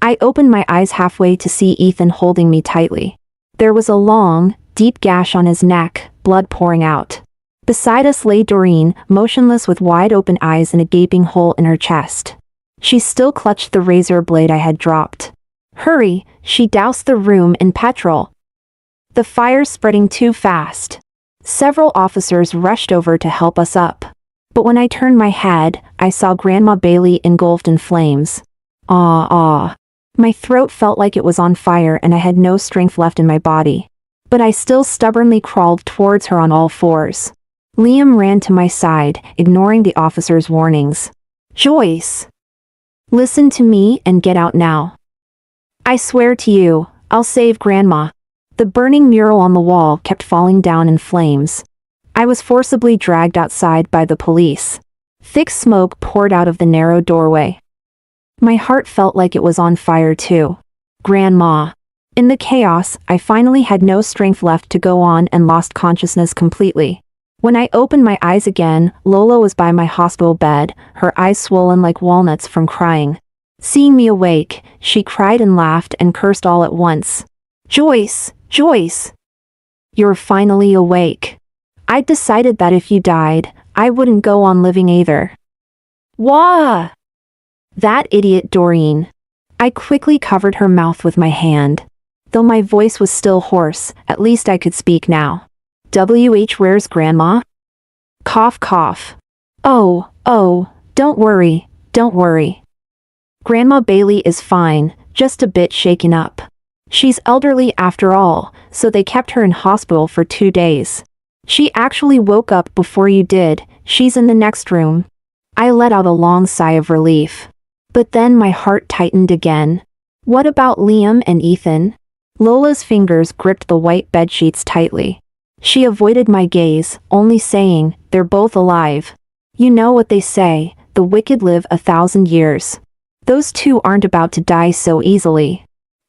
I opened my eyes halfway to see Ethan holding me tightly. There was a long, deep gash on his neck, blood pouring out. Beside us lay Doreen, motionless with wide-open eyes and a gaping hole in her chest. She still clutched the razor blade I had dropped. Hurry, she doused the room in petrol. The fire's spreading too fast. Several officers rushed over to help us up. But when I turned my head, I saw Grandma Bailey engulfed in flames. Ah. My throat felt like it was on fire and I had no strength left in my body. But I still stubbornly crawled towards her on all fours. Liam ran to my side, ignoring the officer's warnings. Joyce! Listen to me and get out now. I swear to you, I'll save Grandma. The burning mural on the wall kept falling down in flames. I was forcibly dragged outside by the police. Thick smoke poured out of the narrow doorway. My heart felt like it was on fire too. Grandma. In the chaos, I finally had no strength left to go on and lost consciousness completely. When I opened my eyes again, Lola was by my hospital bed, her eyes swollen like walnuts from crying. Seeing me awake, she cried and laughed and cursed all at once. Joyce! Joyce! You're finally awake. I'd decided that if you died, I wouldn't go on living either. Wah! That idiot Doreen. I quickly covered her mouth with my hand. Though my voice was still hoarse, at least I could speak now. Where's Grandma? Cough cough. Oh, don't worry. Grandma Bailey is fine, just a bit shaken up. She's elderly after all, so they kept her in hospital for 2 days. She actually woke up before you did, she's in the next room. I let out a long sigh of relief. But then my heart tightened again. What about Liam and Ethan? Lola's fingers gripped the white bedsheets tightly. She avoided my gaze, only saying, they're both alive. You know what they say, the wicked live 1,000 years. Those two aren't about to die so easily.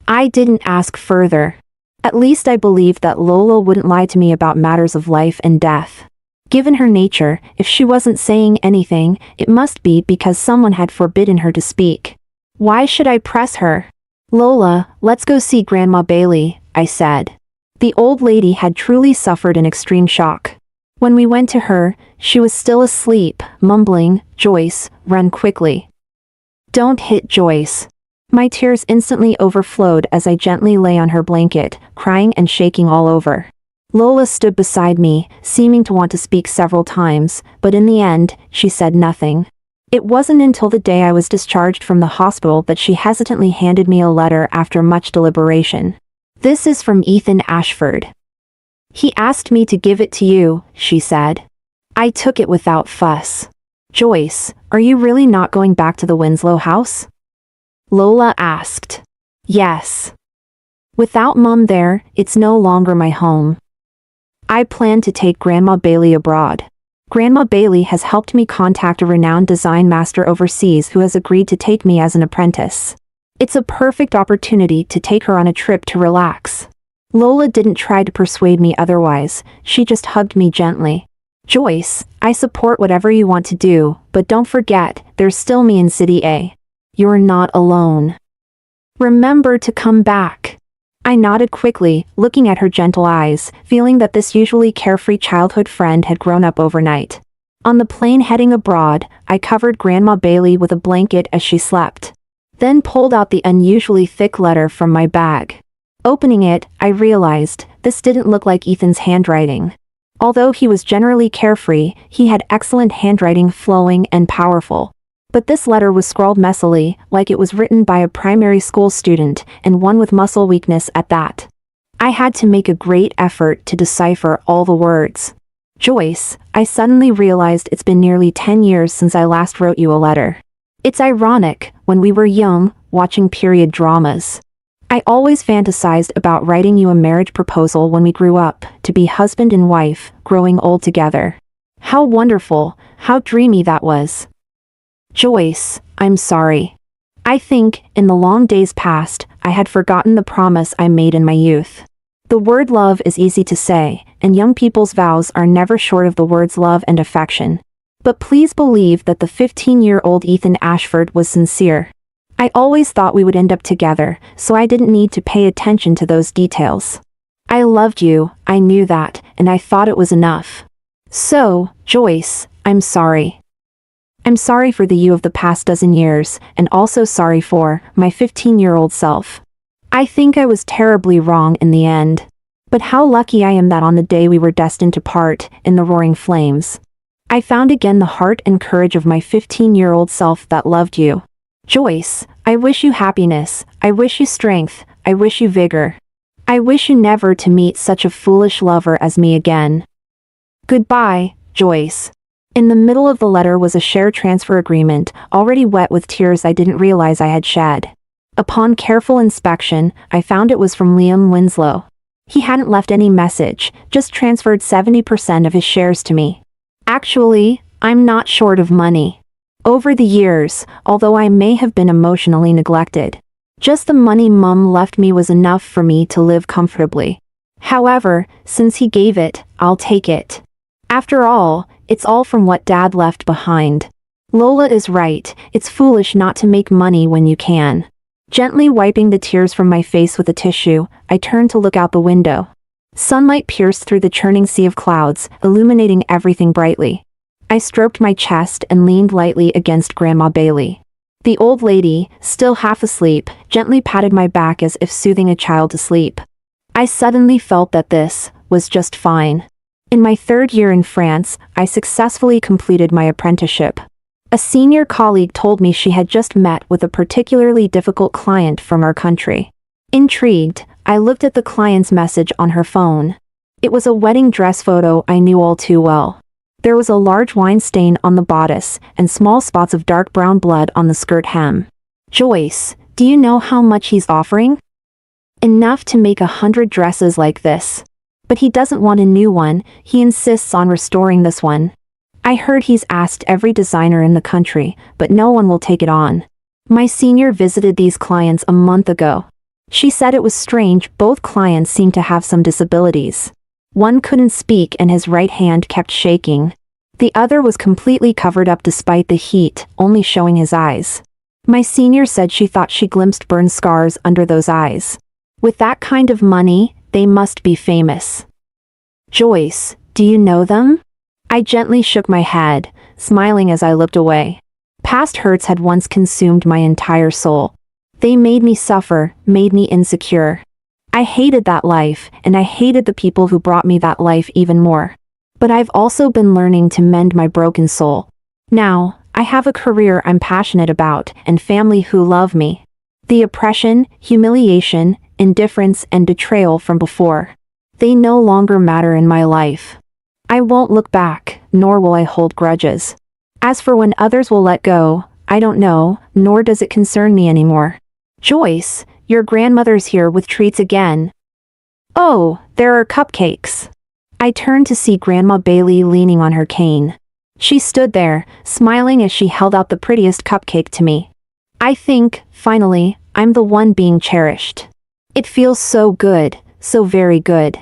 I didn't ask further. At least I believed that Lola wouldn't lie to me about matters of life and death. Given her nature, if she wasn't saying anything, it must be because someone had forbidden her to speak. Why should I press her? Lola, let's go see Grandma Bailey, I said. The old lady had truly suffered an extreme shock. When we went to her, she was still asleep, mumbling, Joyce, run quickly. Don't hit Joyce. My tears instantly overflowed as I gently lay on her blanket, crying and shaking all over. Lola stood beside me, seeming to want to speak several times, but in the end, she said nothing. It wasn't until the day I was discharged from the hospital that she hesitantly handed me a letter after much deliberation. This is from Ethan Ashford. He asked me to give it to you, she said. I took it without fuss. Joyce, are you really not going back to the Winslow house? Lola asked. Yes. Without Mom there, it's no longer my home. I plan to take Grandma Bailey abroad. Grandma Bailey has helped me contact a renowned design master overseas who has agreed to take me as an apprentice. It's a perfect opportunity to take her on a trip to relax. Lola didn't try to persuade me otherwise, she just hugged me gently. Joyce, I support whatever you want to do, but don't forget, there's still me in City A. You're not alone. Remember to come back. I nodded quickly, looking at her gentle eyes, feeling that this usually carefree childhood friend had grown up overnight. On the plane heading abroad, I covered Grandma Bailey with a blanket as she slept. Then pulled out the unusually thick letter from my bag. Opening it, I realized, this didn't look like Ethan's handwriting. Although he was generally carefree, he had excellent handwriting, flowing and powerful. But this letter was scrawled messily, like it was written by a primary school student, and one with muscle weakness at that. I had to make a great effort to decipher all the words. Joyce, I suddenly realized it's been nearly 10 years since I last wrote you a letter. It's ironic, when we were young, watching period dramas. I always fantasized about writing you a marriage proposal when we grew up, to be husband and wife, growing old together. How wonderful, how dreamy that was. Joyce, I'm sorry. I think, in the long days past, I had forgotten the promise I made in my youth. The word love is easy to say, and young people's vows are never short of the words love and affection. But please believe that the 15-year-old Ethan Ashford was sincere. I always thought we would end up together, so I didn't need to pay attention to those details. I loved you, I knew that, and I thought it was enough. So, Joyce, I'm sorry. I'm sorry for the you of the past dozen years, and also sorry for my 15-year-old self. I think I was terribly wrong in the end. But how lucky I am that on the day we were destined to part, in the roaring flames, I found again the heart and courage of my 15-year-old self that loved you. Joyce, I wish you happiness, I wish you strength, I wish you vigor. I wish you never to meet such a foolish lover as me again. Goodbye, Joyce. In the middle of the letter was a share transfer agreement, already wet with tears I didn't realize I had shed. Upon careful inspection, I found it was from Liam Winslow. He hadn't left any message, just transferred 70% of his shares to me. Actually, I'm not short of money. Over the years, although I may have been emotionally neglected, just the money Mum left me was enough for me to live comfortably. However, since he gave it, I'll take it. After all, it's all from what Dad left behind. Lola is right, it's foolish not to make money when you can. Gently wiping the tears from my face with a tissue, I turned to look out the window. Sunlight pierced through the churning sea of clouds, illuminating everything brightly. I stroked my chest and leaned lightly against Grandma Bailey. The old lady, still half asleep, gently patted my back as if soothing a child to sleep. I suddenly felt that this was just fine. In my 3rd year in France, I successfully completed my apprenticeship. A senior colleague told me she had just met with a particularly difficult client from our country. Intrigued, I looked at the client's message on her phone. It was a wedding dress photo I knew all too well. There was a large wine stain on the bodice, and small spots of dark brown blood on the skirt hem. Joyce, do you know how much he's offering? Enough to make 100 dresses like this. But he doesn't want a new one, he insists on restoring this one. I heard he's asked every designer in the country, but no one will take it on. My senior visited these clients a month ago. She said it was strange, both clients seemed to have some disabilities. One couldn't speak and his right hand kept shaking. The other was completely covered up despite the heat, only showing his eyes. My senior said she thought she glimpsed burn scars under those eyes. With that kind of money, they must be famous. Joyce, do you know them? I gently shook my head, smiling as I looked away. Past hurts had once consumed my entire soul. They made me suffer, made me insecure. I hated that life, and I hated the people who brought me that life even more. But I've also been learning to mend my broken soul. Now, I have a career I'm passionate about, and family who love me. The oppression, humiliation, indifference, and betrayal from before, they no longer matter in my life. I won't look back, nor will I hold grudges. As for when others will let go, I don't know, nor does it concern me anymore. Joyce, your grandmother's here with treats again. Oh, there are cupcakes. I turned to see Grandma Bailey leaning on her cane. She stood there, smiling as she held out the prettiest cupcake to me. I think, finally, I'm the one being cherished. It feels so good, so very good.